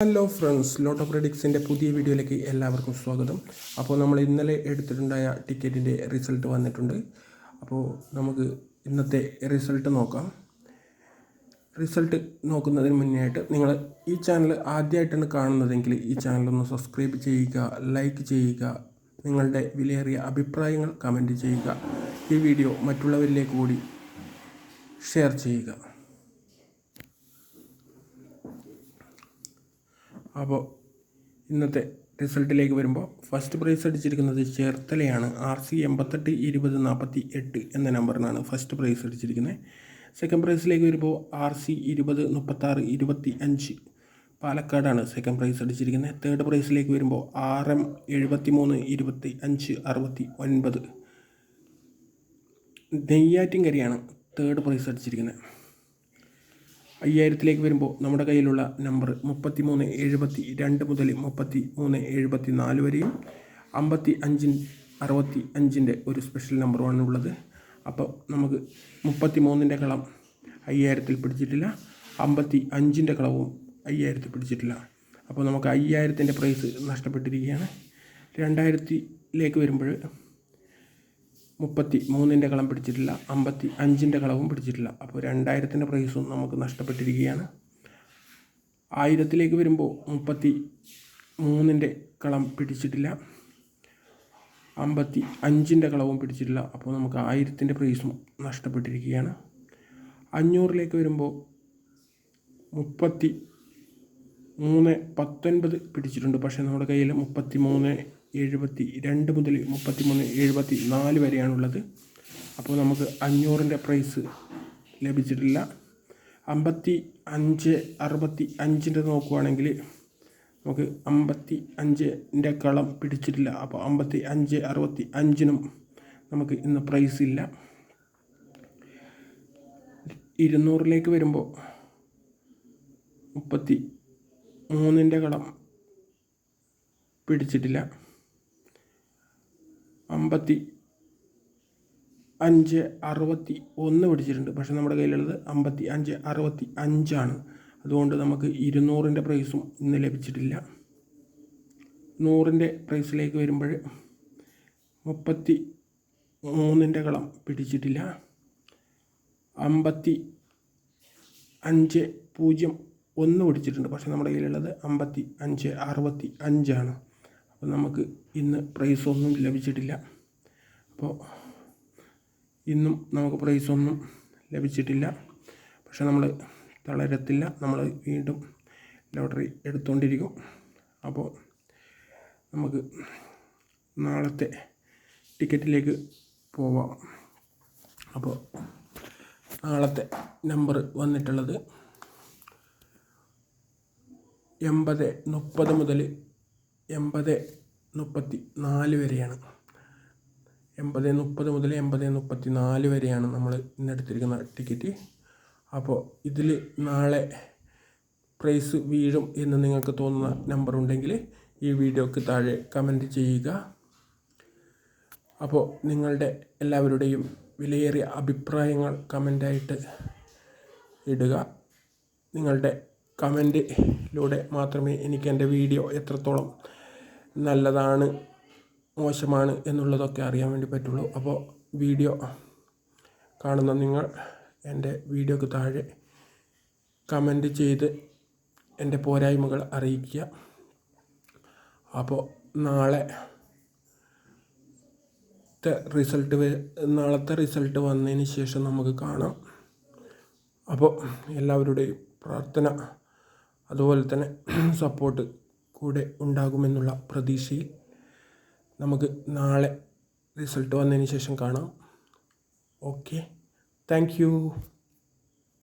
Hello friends, lotto പ്രെഡിക്സിൻ്റെ പുതിയ വീഡിയോയിലേക്ക് എല്ലാവർക്കും സ്വാഗതം. അപ്പോൾ നമ്മൾ ഇന്നലെ എടുത്തിട്ടുണ്ടായ ടിക്കറ്റിൻ്റെ റിസൾട്ട് വന്നിട്ടുണ്ട്. അപ്പോൾ നമുക്ക് ഇന്നത്തെ റിസൾട്ട് നോക്കാം. റിസൾട്ട് നോക്കുന്നതിന് മുന്നേ ആയിട്ട് നിങ്ങൾ ഈ ചാനൽ ആദ്യമായിട്ടാണ് കാണുന്നതെങ്കിൽ ഈ ചാനലൊന്ന് സബ്സ്ക്രൈബ് ചെയ്യുക, ലൈക്ക് ചെയ്യുക, നിങ്ങളുടെ വിലയേറിയ അഭിപ്രായങ്ങൾ കമൻറ്റ് ചെയ്യുക. ഈ വീഡിയോ മറ്റുള്ളവരിലേക്ക് കൂടി ഷെയർ ചെയ്യുക. അപ്പോൾ ഇന്നത്തെ റിസൾട്ടിലേക്ക് വരുമ്പോൾ ഫസ്റ്റ് പ്രൈസ് അടിച്ചിരിക്കുന്നത് ചേർത്തലയാണ്. RC 882048 എന്ന നമ്പറിനാണ് ഫസ്റ്റ് പ്രൈസ് അടിച്ചിരിക്കുന്നത്. സെക്കൻഡ് പ്രൈസിലേക്ക് വരുമ്പോൾ RC 203625 പാലക്കാടാണ് സെക്കൻഡ് പ്രൈസ് അടിച്ചിരിക്കുന്നത്. തേർഡ് പ്രൈസിലേക്ക് വരുമ്പോൾ RM 732569 നെയ്യാറ്റിൻകരയാണ് തേർഡ് പ്രൈസ് അടിച്ചിരിക്കുന്നത്. 5000ത്തിലേക്ക് വരുമ്പോൾ നമ്മുടെ കയ്യിലുള്ള നമ്പർ 3372 മുതൽ 3374 വരെയും 5565 ഒരു സ്പെഷ്യൽ നമ്പറുമാണ് ഉള്ളത്. അപ്പോൾ നമുക്ക് 33ൻ്റെ കളം 5000ത്തിൽ പിടിച്ചിട്ടില്ല, 55ൻ്റെ കളവും 5000ത്തിൽ പിടിച്ചിട്ടില്ല. അപ്പോൾ നമുക്ക് 5000ത്തിൻ്റെ പ്രൈസ് നഷ്ടപ്പെട്ടിരിക്കുകയാണ്. 2000ത്തിലേക്ക് വരുമ്പോൾ 33ൻ്റെ കളം പിടിച്ചിട്ടില്ല, 55ൻ്റെ കളവും പിടിച്ചിട്ടില്ല. അപ്പോൾ 2000ത്തിൻ്റെ പ്രൈസും നമുക്ക് നഷ്ടപ്പെട്ടിരിക്കുകയാണ്. 1000ത്തിലേക്ക് വരുമ്പോൾ 33ൻ്റെ കളം പിടിച്ചിട്ടില്ല, 55ൻ്റെ കളവും പിടിച്ചിട്ടില്ല. അപ്പോൾ നമുക്ക് 1000ത്തിൻ്റെ പ്രൈസും നഷ്ടപ്പെട്ടിരിക്കുകയാണ്. 500ലേക്ക് വരുമ്പോൾ 3319 പിടിച്ചിട്ടുണ്ട്. പക്ഷേ നമ്മുടെ കയ്യിൽ 3372 മുതൽ 3374 വരെയാണുള്ളത്. അപ്പോൾ നമുക്ക് 500ൻ്റെ പ്രൈസ് ലഭിച്ചിട്ടില്ല. 5565ൻ്റെ നോക്കുവാണെങ്കിൽ നമുക്ക് 55ൻ്റെ കളം പിടിച്ചിട്ടില്ല. അപ്പോൾ 5565നും നമുക്ക് ഇന്ന് പ്രൈസ് ഇല്ല. 200ലേക്ക് വരുമ്പോൾ 33ൻ്റെ കളം പിടിച്ചിട്ടില്ല, 5561 പിടിച്ചിട്ടുണ്ട്. പക്ഷേ നമ്മുടെ കയ്യിലുള്ളത് 5565 അതുകൊണ്ട് നമുക്ക് 200ൻ്റെ പ്രൈസും ഇന്ന് ലഭിച്ചിട്ടില്ല. 100ൻ്റെ പ്രൈസിലേക്ക് വരുമ്പോൾ 33ൻ്റെ കളം പിടിച്ചിട്ടില്ല, 5501 പിടിച്ചിട്ടുണ്ട്. പക്ഷേ നമ്മുടെ കയ്യിലുള്ളത് 5565 അപ്പോൾ നമുക്ക് ഇന്ന് പ്രൈസൊന്നും ലഭിച്ചിട്ടില്ല. അപ്പോൾ ഇന്നും നമുക്ക് പ്രൈസൊന്നും ലഭിച്ചിട്ടില്ല. പക്ഷെ നമ്മൾ തളരത്തില്ല, നമ്മൾ വീണ്ടും ലോട്ടറി എടുത്തുകൊണ്ടിരിക്കും. അപ്പോൾ നമുക്ക് നാളത്തെ ടിക്കറ്റിലേക്ക് പോവാം. അപ്പോൾ നാളത്തെ നമ്പർ വന്നിട്ടുള്ളത് 8030 മുതൽ 8034 വരെയാണ്. 8030 മുതൽ 8034 വരെയാണ് നമ്മൾ ഇന്നെടുത്തിരിക്കുന്ന ടിക്കറ്റ്. അപ്പോൾ ഇതിൽ നാളെ പ്രൈസ് വീഴും എന്ന് നിങ്ങൾക്ക് തോന്നുന്ന നമ്പർ ഉണ്ടെങ്കിൽ ഈ വീഡിയോക്ക് താഴെ കമൻറ്റ് ചെയ്യുക. അപ്പോൾ നിങ്ങളുടെ എല്ലാവരുടെയും വിലയേറിയ അഭിപ്രായങ്ങൾ കമൻ്റായിട്ട് ഇടുക. നിങ്ങളുടെ കമൻറ്റിലൂടെ മാത്രമേ എനിക്ക് എൻ്റെ വീഡിയോ എത്രത്തോളം നല്ലതാണ് മോശമാണ് എന്നുള്ളതൊക്കെ അറിയാൻ വേണ്ടി പറ്റുള്ളൂ. അപ്പോൾ വീഡിയോ കാണുന്ന നിങ്ങൾ എൻ്റെ വീഡിയോക്ക് താഴെ കമൻറ്റ് ചെയ്ത് എൻ്റെ പോരായ്മകൾ അറിയിക്കുക. അപ്പോൾ നാളത്തെ റിസൾട്ട് വന്നതിന് ശേഷം നമുക്ക് കാണാം. അപ്പോൾ എല്ലാവരുടെയും പ്രാർത്ഥന അതുപോലെ തന്നെ സപ്പോർട്ട് കൂടെ ഉണ്ടാകുമെന്നുള്ള പ്രതീക്ഷയിൽ നമുക്ക് നാളെ റിസൾട്ട് വന്നതിന് ശേഷം കാണാം. Okay, thank you.